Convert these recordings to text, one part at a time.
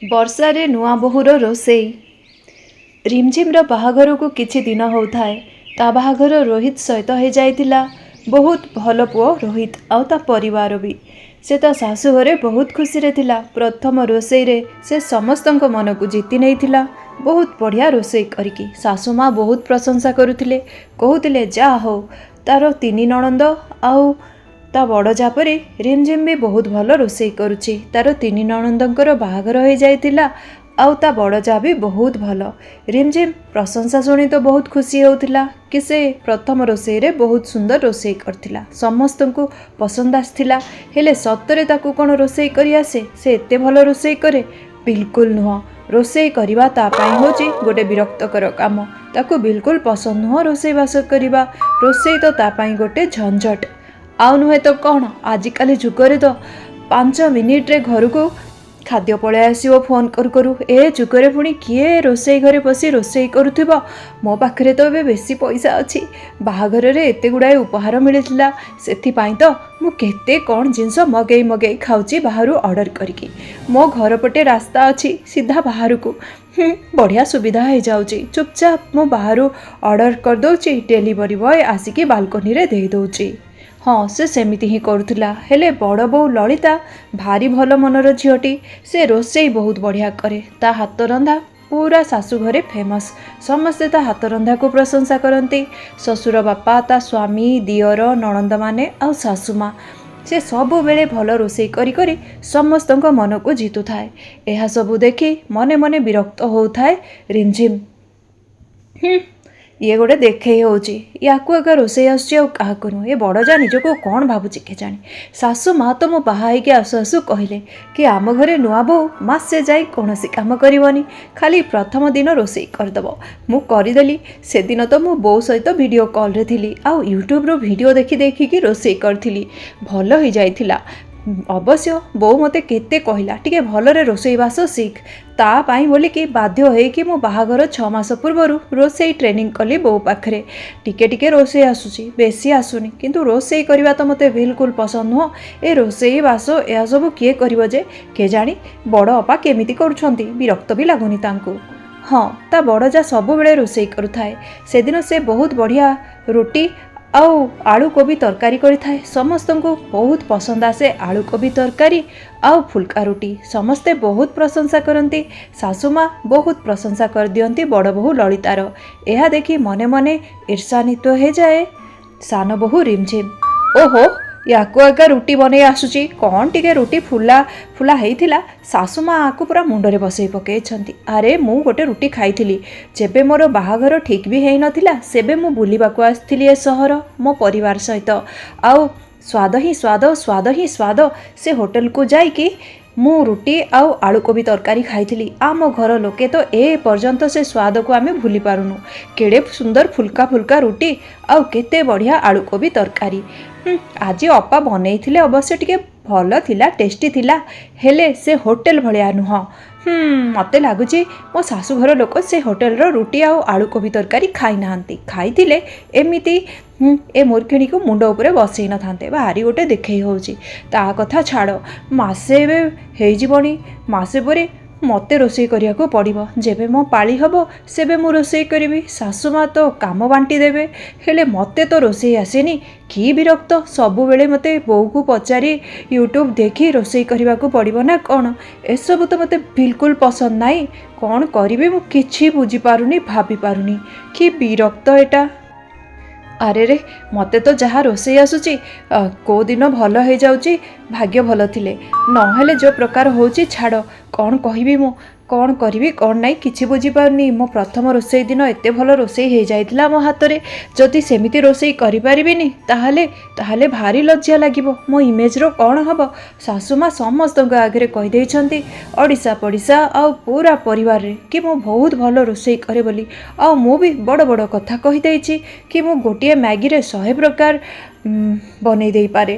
ବର୍ଷାରେ ନୂଆ ବୋହୂର ରୋଷେଇ। ରିମଝିମ୍ର ବାହାଘରକୁ କିଛି ଦିନ ହେଉଥାଏ। ତା ବାହାଘର ରୋହିତ ସହିତ ହୋଇଯାଇଥିଲା। ବହୁତ ଭଲ ପୁଅ ରୋହିତ, ଆଉ ତା ପରିବାର ବି। ସେ ତା ଶାଶୁ ଘରେ ବହୁତ ଖୁସିରେ ଥିଲା। ପ୍ରଥମ ରୋଷେଇରେ ସେ ସମସ୍ତଙ୍କ ମନକୁ ଜିତି ନେଇଥିଲା। ବହୁତ ବଢ଼ିଆ ରୋଷେଇ କରିକି ଶାଶୁ ମା ବହୁତ ପ୍ରଶଂସା କରୁଥିଲେ। କହୁଥିଲେ ଯାହା ହଉ, ତାର ତିନି ନଣନ୍ଦ ଆଉ ତା ବଡ଼ ଯା ପରି ରିମଝିମ୍ ବି ବହୁତ ଭଲ ରୋଷେଇ କରୁଛି। ତାର ତିନି ନଣନ୍ଦଙ୍କର ବାହାଘର ହୋଇଯାଇଥିଲା, ଆଉ ତା ବଡ଼ ଯା ବି ବହୁତ ଭଲ। ରିମଝିମ୍ ପ୍ରଶଂସା ଶୁଣି ତ ବହୁତ ଖୁସି ହେଉଥିଲା କି ସେ ପ୍ରଥମ ରୋଷେଇରେ ବହୁତ ସୁନ୍ଦର ରୋଷେଇ କରିଥିଲା, ସମସ୍ତଙ୍କୁ ପସନ୍ଦ ଆସିଥିଲା। ହେଲେ ସତରେ ତାକୁ କ'ଣ ରୋଷେଇ କରି ଆସେ? ସେ ଏତେ ଭଲ ରୋଷେଇ କରେ? ବିଲକୁଲ ନୁହଁ। ରୋଷେଇ କରିବା ତା ପାଇଁ ହେଉଛି ଗୋଟେ ବିରକ୍ତକର କାମ। ତାକୁ ବିଲକୁଲ ପସନ୍ଦ ନୁହଁ ରୋଷେଇବାସ କରିବା। ରୋଷେଇ ତ ତା ପାଇଁ ଗୋଟେ ଝଞ୍ଝଟ। ଆଉ ନୁହେଁ ତ କ'ଣ, ଆଜିକାଲି ଯୁଗରେ ତ 5 ମିନିଟ୍ରେ ଘରକୁ ଖାଦ୍ୟ ପଳାଇ ଆସିବ ଫୋନ୍ କରୁ କରୁ। ଏ ଯୁଗରେ ପୁଣି କିଏ ରୋଷେଇ ଘରେ ବସି ରୋଷେଇ କରୁଥିବ? ମୋ ପାଖରେ ତ ଏବେ ବେଶୀ ପଇସା ଅଛି। ବାହାଘରରେ ଏତେ ଗୁଡ଼ାଏ ଉପହାର ମିଳିଥିଲା, ସେଥିପାଇଁ ତ ମୁଁ କେତେ କ'ଣ ଜିନିଷ ମଗେଇ ଖାଉଛି ବାହାରୁ ଅର୍ଡ଼ର କରିକି। ମୋ ଘର ପଟେ ରାସ୍ତା ଅଛି ସିଧା ବାହାରକୁ। ବଢ଼ିଆ ସୁବିଧା ହେଇଯାଉଛି। ଚୁପଚାପ ମୁଁ ବାହାରୁ ଅର୍ଡ଼ର କରିଦେଉଛି, ଡେଲିଭରି ବୟ ଆସିକି ବାଲକୋନିରେ ଦେଇଦେଉଛି। ହଁ, ସେ ସେମିତି ହିଁ କରୁଥିଲା। ହେଲେ ବଡ଼ ବୋଉ ଲଳିତା ଭାରି ଭଲ ମନର ଝିଅଟି। ସେ ରୋଷେଇ ବହୁତ ବଢ଼ିଆ କରେ। ତା ହାତ ରନ୍ଧା ପୁରା ଶାଶୁ ଘରେ ଫେମସ୍। ସମସ୍ତେ ତା ହାତ ରନ୍ଧାକୁ ପ୍ରଶଂସା କରନ୍ତି। ଶ୍ୱଶୁର ବାପା, ତା ସ୍ୱାମୀ, ଦିଅର, ନଣନ୍ଦମାନେ ଆଉ ଶାଶୁ ମା, ସେ ସବୁବେଳେ ଭଲ ରୋଷେଇ କରି କରି ସମସ୍ତଙ୍କ ମନକୁ ଜିତୁଥାଏ। ଏହା ସବୁ ଦେଖି ମନେ ମନେ ବିରକ୍ତ ହେଉଥାଏ ରିମଝିମ୍। ଇଏ ଗୋଟେ ଦେଖେଇ ହେଉଛି, ୟାକୁ ଏକା ରୋଷେଇ ଆସୁଛି ଆଉ କାହାକୁ ନୁହେଁ। ଏ ବଡ଼ ଯା ନିଜକୁ କ'ଣ ଭାବୁଛି କେଜାଣି। ଶାଶୁ ମା ତ ମୁଁ ବାହା ହେଇକି ଆସୁ ଆସୁ କହିଲେ କି ଆମ ଘରେ ନୂଆ ବୋହୂ ମାସେ ଯାଇ କୌଣସି କାମ କରିବନି, ଖାଲି ପ୍ରଥମ ଦିନ ରୋଷେଇ କରିଦେବ। ମୁଁ କରିଦେଲି। ସେଦିନ ତ ମୁଁ ବୋଉ ସହିତ ଭିଡ଼ିଓ କଲ୍ରେ ଥିଲି, ଆଉ ୟୁଟ୍ୟୁବ୍ରୁ ଭିଡ଼ିଓ ଦେଖିକି ରୋଷେଇ କରିଥିଲି। ଭଲ ହେଇଯାଇଥିଲା। ଅବଶ୍ୟ ବୋଉ ମୋତେ କେତେ କହିଲା ଟିକେ ଭଲରେ ରୋଷେଇବାସ ଶିଖ। ତା ପାଇଁ ବୋଲିକି ବାଧ୍ୟ ହେଇକି ମୁଁ ବାହାଘର 6 ମାସ ପୂର୍ବରୁ ରୋଷେଇ ଟ୍ରେନିଂ କଲି ବୋଉ ପାଖରେ। ଟିକେ ରୋଷେଇ ଆସୁଛି, ବେଶୀ ଆସୁନି, କିନ୍ତୁ ରୋଷେଇ କରିବା ତ ମୋତେ ବିଲକୁଲ ପସନ୍ଦ ନୁହଁ। ଏ ରୋଷେଇ ବାସ ଏହାସବୁ କିଏ କରିବ ଯେ? କେଜାଣି ବଡ଼ ଅପା କେମିତି କରୁଛନ୍ତି, ବିରକ୍ତ ବି ଲାଗୁନି ତାଙ୍କୁ। ହଁ, ତା ବଡ଼ ଯା ସବୁବେଳେ ରୋଷେଇ କରୁଥାଏ। ସେଦିନ ସେ ବହୁତ ବଢ଼ିଆ ରୁଟି ଆଉ ଆଳୁ କୋବି ତରକାରୀ କରିଥାଏ। ସମସ୍ତଙ୍କୁ ବହୁତ ପସନ୍ଦ ଆସେ ଆଳୁ କୋବି ତରକାରୀ ଆଉ ଫୁଲକା ରୁଟି। ସମସ୍ତେ ବହୁତ ପ୍ରଶଂସା କରନ୍ତି। ଶାଶୁ ମା ବହୁତ ପ୍ରଶଂସା କରିଦିଅନ୍ତି ବଡ଼ ବୋହୂ ଲଳିତାର। ଏହା ଦେଖି ମନେ ମନେ ଈର୍ଷାନ୍ୱିତ ହେଇଯାଏ ସାନ ବୋହୂ ରିମଝିମ୍। ଓହୋ, ୟାକୁ ଏକା ରୁଟି ବନେଇ ଆସୁଛି। କ'ଣ ଟିକେ ରୁଟି ଫୁଲା ହେଇଥିଲା, ଶାଶୁ ମା ଆକୁ ପୁରା ମୁଣ୍ଡରେ ବସେଇ ପକେଇଛନ୍ତି। ଆରେ ମୁଁ ଗୋଟେ ରୁଟି ଖାଇଥିଲି ଯେବେ ମୋର ବାହାଘର ଠିକ୍ ବି ହେଇନଥିଲା। ସେବେ ମୁଁ ବୁଲିବାକୁ ଆସିଥିଲି ଏ ସହର ମୋ ପରିବାର ସହିତ, ଆଉ ସ୍ୱାଦ ହିଁ ସ୍ୱାଦ, ସ୍ୱାଦ ହିଁ ସ୍ୱାଦ। ସେ ହୋଟେଲକୁ ଯାଇକି ମୁଁ ରୁଟି ଆଉ ଆଳୁ କୋବି ତରକାରୀ ଖାଇଥିଲି। ଆମ ଘର ଲୋକେ ତ ଏ ପର୍ଯ୍ୟନ୍ତ ସେ ସ୍ୱାଦକୁ ଆମେ ଭୁଲି ପାରୁନୁ। କେଡ଼େ ସୁନ୍ଦର ଫୁଲକା ରୁଟି ଆଉ କେତେ ବଢ଼ିଆ ଆଳୁ କୋବି ତରକାରୀ। ଆଜି ଅପା ବନେଇଥିଲେ, ଅବଶ୍ୟ ଟିକେ ଭଲ ଥିଲା, ଟେଷ୍ଟି ଥିଲା, ହେଲେ ସେ ହୋଟେଲ ଭଳିଆ ନୁହଁ। ମୋତେ ଲାଗୁଛି ମୋ ଶାଶୁଘର ଲୋକ ସେ ହୋଟେଲର ରୁଟି ଆଉ ଆଳୁ କୋବି ତରକାରୀ ଖାଇନାହାନ୍ତି। ଖାଇଥିଲେ ଏମିତି ଏ ମୂର୍ଖିଣୀକୁ ମୁଣ୍ଡ ଉପରେ ବସେଇ ନଥାନ୍ତେ। ଭାରି ଗୋଟେ ଦେଖେଇ ହେଉଛି। ତା କଥା ଛାଡ଼, ମାସେ ଏବେ ହେଇଯିବଣି। ମାସେ ପରେ ମୋତେ ରୋଷେଇ କରିବାକୁ ପଡ଼ିବ। ଯେବେ ମୋ ପାଳି ହେବ ସେବେ ମୁଁ ରୋଷେଇ କରିବି। ଶାଶୁ ମା ତ କାମ ବାଣ୍ଟି ଦେବେ, ହେଲେ ମୋତେ ତ ରୋଷେଇ ଆସେନି। କି ବିରକ୍ତ, ସବୁବେଳେ ମୋତେ ବୋଉକୁ ପଚାରି ୟୁଟ୍ୟୁବ୍ ଦେଖି ରୋଷେଇ କରିବାକୁ ପଡ଼ିବ ନା କ'ଣ? ଏସବୁ ତ ମୋତେ ବିଲକୁଲ ପସନ୍ଦ ନାହିଁ। କ'ଣ କରିବି ମୁଁ କିଛି ବୁଝିପାରୁନି, ଭାବିପାରୁନି। କି ବିରକ୍ତ ଏଟା। ଆରେ ମୋତେ ତ ଯାହା ରୋଷେଇ ଆସୁଛି, କେଉଁ ଦିନ ଭଲ ହେଇଯାଉଛି, ଭାଗ୍ୟ ଭଲ ଥିଲେ। ନହେଲେ ଯେଉଁ ପ୍ରକାର ହେଉଛି ଛାଡ଼, କ'ଣ କହିବି ମୁଁ, କ'ଣ କରିବି କ'ଣ ନାହିଁ କିଛି ବୁଝିପାରୁନି। ମୋ ପ୍ରଥମ ରୋଷେଇ ଦିନ ଏତେ ଭଲ ରୋଷେଇ ହେଇଯାଇଥିଲା ମୋ ହାତରେ। ଯଦି ସେମିତି ରୋଷେଇ କରିପାରିବିନି ତାହେଲେ ଭାରି ଲଜ୍ଜା ଲାଗିବ। ମୋ ଇମେଜ୍ର କ'ଣ ହେବ? ଶାଶୁ ମା ସମସ୍ତଙ୍କ ଆଗରେ କହିଦେଇଛନ୍ତି ଓଡ଼ିଶା ପଡ଼ିଶା ଆଉ ପୁରା ପରିବାରରେ କି ମୁଁ ବହୁତ ଭଲ ରୋଷେଇ କରେ ବୋଲି। ଆଉ ମୁଁ ବି ବଡ଼ ବଡ଼ କଥା କହିଦେଇଛି କି ମୁଁ ଗୋଟିଏ ମ୍ୟାଗିରେ 100 ପ୍ରକାର ବନେଇ ଦେଇପାରେ।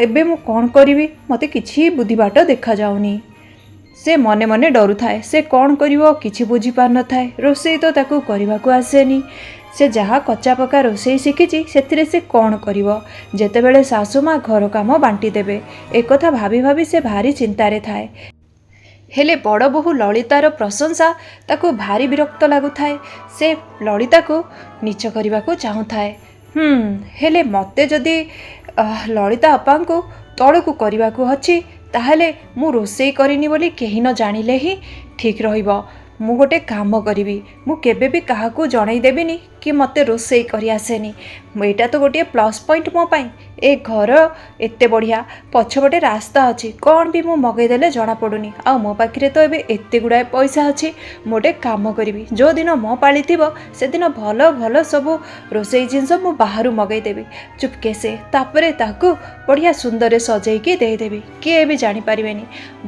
ଏବେ ମୁଁ କ'ଣ କରିବି? ମୋତେ କିଛି ବୁଦ୍ଧିବାଟ ଦେଖାଯାଉନି। ସେ ମନେ ମନେ ଡରୁଥାଏ। ସେ କ'ଣ କରିବ କିଛି ବୁଝିପାରିନଥାଏ। ରୋଷେଇ ତ ତାକୁ କରିବାକୁ ଆସେନି। ସେ ଯାହା କଚା ପକା ରୋଷେଇ ଶିଖିଛି ସେଥିରେ ସେ କ'ଣ କରିବ? ଯେତେବେଳେ ଶାଶୁ ମା ଘର କାମ ବାଣ୍ଟି ଦେବେ, ଏକଥା ଭାବି ଭାବି ସେ ଭାରି ଚିନ୍ତାରେ ଥାଏ। हेले बड़ बोहू ललितार प्रशंसा ताको भारी विरक्त लगुए से ललिता को नीच करने को चाहूए। हेले मते जदि ललिता अपा को तल को करने को अच्छी ताहले मु रोसई करनी बोली कहीं न जानिले ही ठीक रहिबो। मु गोटे काम करी मु केबे भी काहाकू जणाई देबिनी कि मते रोसई करि आसेनी। एटा तो गोटे प्लस पॉइंट मो पाई। ए घर एते बढ़िया पछपटे रास्ता अच्छी कौन भी मु मगेदेले जना पड़ुनी आ मो पाखरे तो एबे एते गुड़ाए पैसा अच्छी। मोटे काम करी जो दिन मो पाली थिबो से दिन भल भल सब रोसई जिनस मु बाहरु मगेदेवी चुपके से तापरे ताकू बढ़िया सुंदर सजेकी देदेवी किए भी जानी पारिबेनी।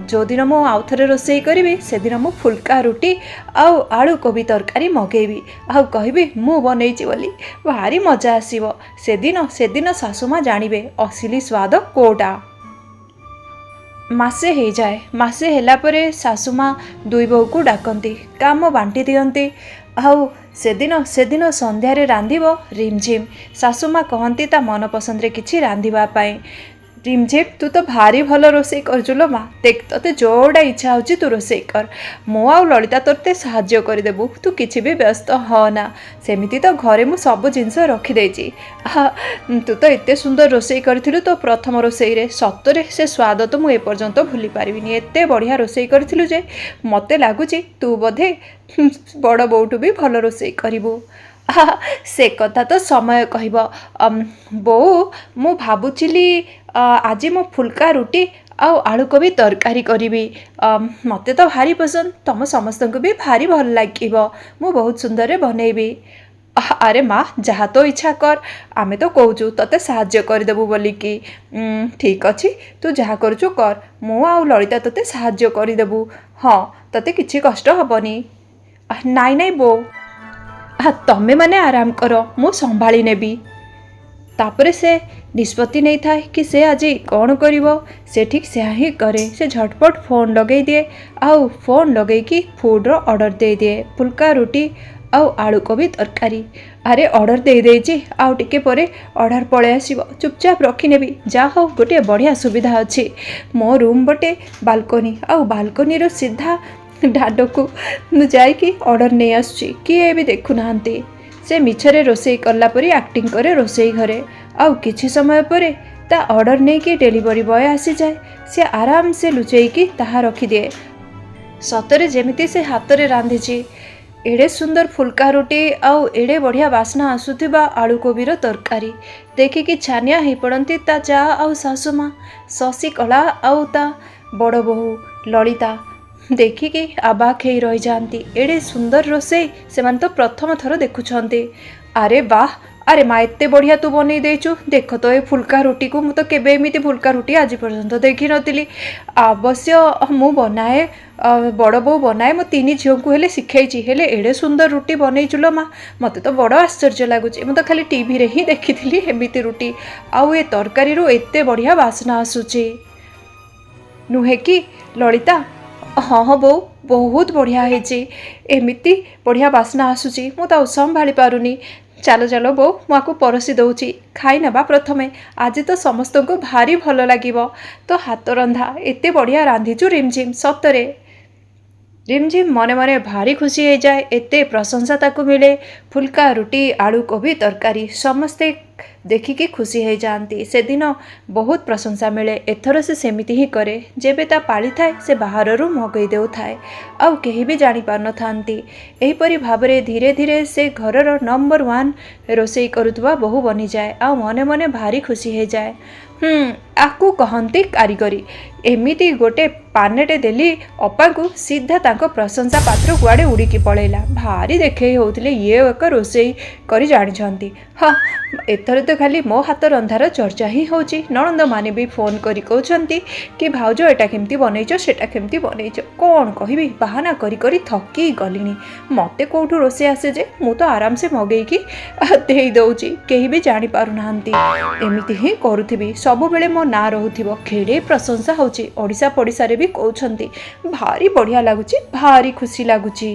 जो दिन मु आउ थरे रोसई करी से दिन मु फुल्का रुटी आउ आलू कोबी तरकारी मगेबी आउ कहबी मु बनैची बोली भारी मजा आसीबो। से दिन सासुमा जानिबे असली स्वाद कोटा। मासे हो जाए मासे हेला परे सासुमा दुई बहु को डाकती काम बांटी दियंती। आउ से दिन संध्यारे रांधिबो रिमझिम। सासुमा कहती ता मन पसंद रे किछि रांधिबा पाए। रिमझिम तू तो भारी भल रोसई करजुलो माँ देख ते जोड़ा इच्छा होची तू रोसई कर मो आउ ललिता तोते साहाଯ୍ୟ करदेबू तू किछि भी व्यस्त हो ना। सेमिति तो घरे मु सब जिनस रखी देछि। तू तो एते सुंदर रोसई करथिलु तो प्रथम रोसई रे सतरे से स्वाद तो मु ए पर्यंत भूली पारिबिनी। एते बढ़िया रोसई करथिलु जे मते लागुची तू बोधे बड़ बोउटू भी भल रोसई करिबू। से कथा तो समय कहब। बो मु भाबुचिली आज मो फुल्का रुटी आउ आलू कोबी तरकारी करी। मते तो भारी पसंद तुम समस्त को भी भारी भल लगे मु बहुत सुंदर बनैबी। अरे माँ जहाँ तो इच्छा कर आमे तो कहूँ तते साहाଯ୍ୟ करदेबू बोलिकी। ठीक अच्छी तू जहाँ करुचु कर मु आउ ललिता तते साहाଯ୍ୟ करदेबू। हाँ तते किछि कष्ट हबनी। नाई नाई बो तमे माने आराम करो मु संभाली नेबी। तापरे से निष्पत्ति नहीं था कि से आज कौन करिवो से ठीक से ही करे। से झटपट फोन लगे दिए आउ फोन लगे कि फूड रो ऑर्डर दे दिए फुल्का रुटी आउ आलू कोबी तरकारी। अरे ऑर्डर दे देछि आउ टिके परे ऑर्डर पळे आसीबो चुपचाप रखी नेबी। जा हो गोटे बढ़िया सुविधा अच्छी मो रूम बटे बालकोनी आउ बालकोनी रो सीधा डाडो को जाइकी ऑर्डर नहीं आसुची किए भी देखु नाहंती। से मिछरे रोसई कला परी एक्टिंग करे रोसई घरे आउ किछि समय परे ता ऑर्डर नहीं कि डिलीवरी बॉय आसी जाए। से आराम से लुचेईकी ताहा रखी दिए सतरे जेमिति से हाथ रे रांधिची। एड़े सुंदर फुल्का रुटी आउ एड़े बढ़िया बास्ना आसुथिबा आलू कोबीर तरकारी देखिकी छानिया ही पड़ती ता जा आउ सासुमा शशिकला आउ ता बड़ बोहू ललिता देखिकी आबाक ही रही जाती। एड़े सुंदर रोसई से तो प्रथम थर देखुंटे। अरे वाह अरे माँ एते बढ़िया तू बन देचु देख तो ये फुल्का रुटी को मु तो केबे एमिति फुल्का रुटी आज पर्यंत देखी नथिली। अवश्य मु बनाए बड़ बो बनाए मो तीन झील को हेले शिखाई हेले एड़े सुंदर रुटी बनईचुलो माँ मते तो बड़ आश्चर्य लगुच। मु तो खाली टीवी रे ही देखी एमिति रुटी आउ ए तरकारी रू एते बढ़िया बास्ना आसुची नुहे कि ललिता। हाँ हाँ बो बहुत बढ़िया है एमिति बढ़िया बास्ना आसुची मु तो संभाली पारुनी। चलो चलो बो मुझे परसी दौची खाई नबा प्रथमे आज तो समस्त को भारी भल लगिबो। तो हाथ रंधा एते बढ़िया रांधिचु रिमझिम सतरे। रिमझिम मने मने भारी खुशी हो जाए एते प्रशंसा ताकू मिले। फुल्का रुटी आलू कोबी तरकारी समस्ते देखिकी खुशी हो जाती। से दिन बहुत प्रशंसा मिले। एथर से सेमिति ही करे जेबे ता पाली थाए से बाहर रू मगई देउ थाए आउ केही भी जानी पार न थांती। एहीपरि भाबरे धीरे धीरे से घरर नंबर 1 रोसई करुवा बहु बनी जाए आ मने मने भारी खुशी हो जाए। आकू कहती कारीगरी। एमिति गोटे पानेटे देली अपा को सीधा तांको प्रशंसा पात्र कुआड़े उड़ीकी पलैला। भारी देखे होउथिले ये एक रोसई करी जानिछंती। हाँ एथर तो खाली मो हाथ रंधार चर्चा ही होची। नणंद माने भी फोन करी कहउछंती कि भाउज एटा केमती बनैछ सेटा केमती बनैछ कौन कहबी बहाना करी करी थकी गलिनी। मते कोठू रोसई आसे जे मु तो आराम से मगेईकी देई दउची केही भी जानी पारु नाहंती। एमिति ही करूथिबी सब बेले मो ना रहउथिबो खेड़े प्रशंसा होची। ओडिसा पडिसा रे भी कहउछंती भारी बढ़िया लागुची भारी खुशी लागुची।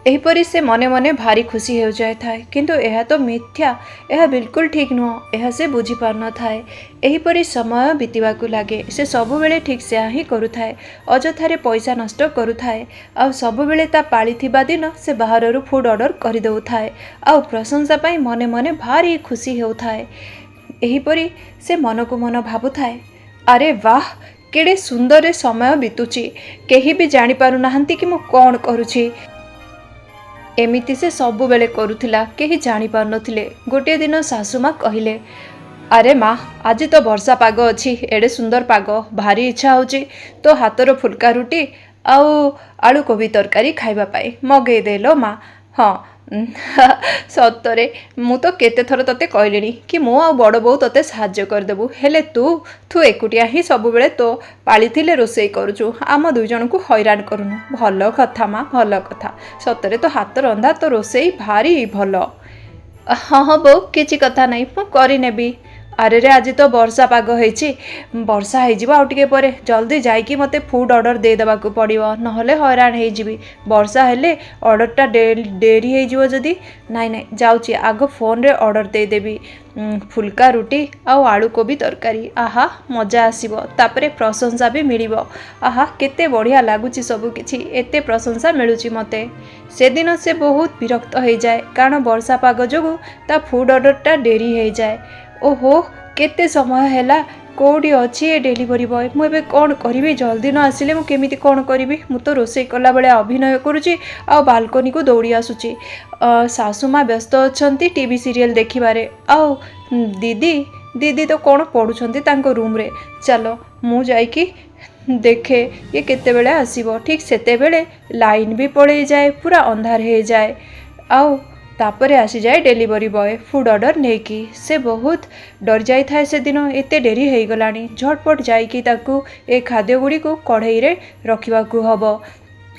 एहीपरि से मने मने भारी खुशी हो जाए थाए किंतु यह तो मिथ्या यह बिल्कुल ठीक नुह यह से बुझी पार न थाए। एहीपरि समय बीतवाकू लगे से सबुबेले ठीक से ही करुथाए अजथारे पैसा नष्ट करुथाए आ सबुबेले ता पाळीथिबा दिन से बाहररू फूड ऑर्डर कर देउथाए आ प्रशंसा पाई मने मने भारी खुशी होउथाए। एहीपरि से मन को मन भाबुथाए अरे वाह केड़े सुंदर समय बीतुची केही भी जानि पारु नाहंती कि मु कोन करूची। एमिति से सबु बेले करुथिला केही जानि पार नथिले। गोटे दिन सासुमा कहिले अरे माँ आज तो वर्षा पाग अच्छी एडे सुंदर पाग भारी इच्छा होची तो हाथर फुल्का रुटी आउ आलू कोबी तरकारी खाइबा पाई मगेई देलो माँ। हाँ सतरे मु तो केते थर तते कहलिनी कि मो आ बड़ बो तते साहाय्य करदेबु हेले तू एकुटिया ही सब बेले तो पाली थिले रोसई करूचु आम दुई जन को हैरान करूनु। भल कथा माँ भल कथा सतरे तो हाथ रंधा तो रोसई भारी भल। हाँ हाँ बो किछि कथा नहीं मु करि नेबी। अरे रे आज तो वर्षा पाग होइछि वर्षा हो आउ टिके परे जल्दी जाइकी मते फूड ऑर्डर दे देबाकू पड़िबो नहले हैरान हो जिबी वर्षा हेले ऑर्डरटा डेरी हो जिवो जदी नाइ नाइ जाउची आग फोन रे ऑर्डर दे देबी फुल्का रुटी आउ आलू कोबी तरकारी आहा मजा आसीबो तापरे प्रशंसा भी मिलिबो। आहा केते बढ़िया लागुची सब किछि एते प्रशंसा मिलुची मते। से दिन से बहुत विरक्त हो जाए कारण वर्षा पाग जोगु ता फूड ऑर्डरटा डेरी हो जाए। ओहो केते समय हैला कोडी अछि ए डिलीवरी बॉय मु एबे कोन करिवि जल्दी न आसिले मु केमिति कोन करिवि मु तो रोसई कला बेले अभिनय करूची आ बालकनी को दौड़ी आसुची। सासुमा व्यस्त अछंती टीवी सीरियल देखिबारे आ दीदी तो कोन पढुछंती तांको रूम रे चलो मु जाइकी देखे ये केते बेले आसीबो। ठीक सेते बेले लाइन भी पड़े जाए पूरा अंधार हो जाए आउ तापरे आसी जाए डिलीवरी बॉय फूड ऑर्डर नेकी से बहुत डर जाई थाए से दिन एते डेरी हो गलानी झटपट जाइकी ताकू ए खाद्य गुड़ी को कढ़ई रे रखिबा को हबो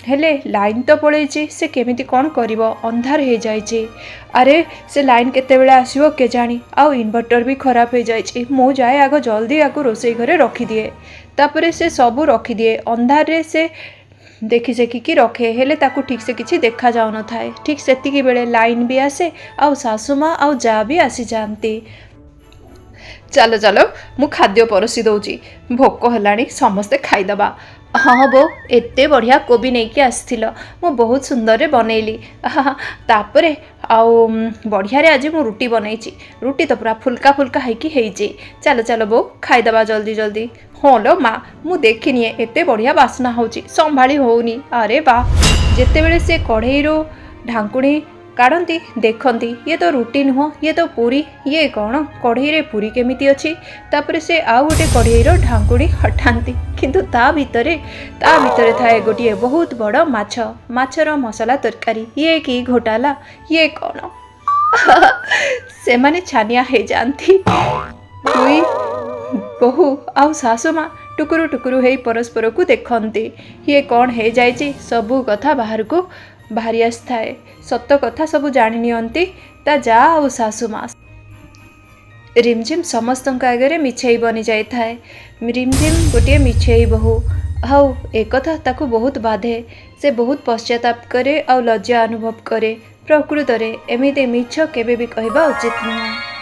हेले लाइन तो पड़ेछि से केमिति कोन करिवो अंधार हो जाइछि। अरे से लाइन केते बेले आसीबो के जानी आउ इन्वर्टर भी खराब हो जाइछि मु जाए आगो जल्दी आकु रोसई घरे रखी दिए तापरे से सबू रखी दिए अंधार रे से देखी सेखिकी रखे हेले ताकू ठीक से किसी देखा जाऊ न थाए। ठीक सेतिकी बेले लाइन भी आसे आउ सासुमा आउ जा भी आसी जानती। चलो चलो मु खाद्य परसी दउची भोक हेलाणी समस्ते खाइदबा। हाँ बो एते बढ़िया कोबी नहीं कि आसिथिल मु बहुत सुंदर रे बनैली तापरे आउ बढ़िया रे आज मु रुटी बनैची रुटी तो पूरा फुल्का फुल्का हैकी हेइची। चलो चलो बो खाइदबा जल्दी जल्दी। हाँ लो माँ मु देखिनी एते बढ़िया बास्ना होची संभाली होउनी। अरे वाह जेते बेले से कढ़ई रो ढांकुणी काढ़ती देखती ये तो रुटी नुह ये तो पूरी ये कौन कढ़ई रे पूरी केमिति अछि तापरे से आउ गोटे कढ़ई रो ढांकुणी हटाती किंतु ता भितरे थाए गोटे बहुत बड़ माछर मसला तरकारी ये कि घोटाला ये कौन से माने छानिया हे जानती। दुई बहु आउ सासुमा टुकुरु टुकुरु हे परस्पर को देखती ये कौन हे जाइछि सबू कथा बाहर को बाहरी आसए सत कथा सब जानी नियंती ता जा आउ सासुमा। रिमझिम समस्त आगे मिछेई बनी जाए थाए रिमझिम गोटे मिछेई बहु हाउ एक कथा ताकू बहुत बाधे से बहुत पश्चाताप करे और लज्जा अनुभव करे। प्रकृत रे एमिते मिछ केबे भी कहबा उचित नुह।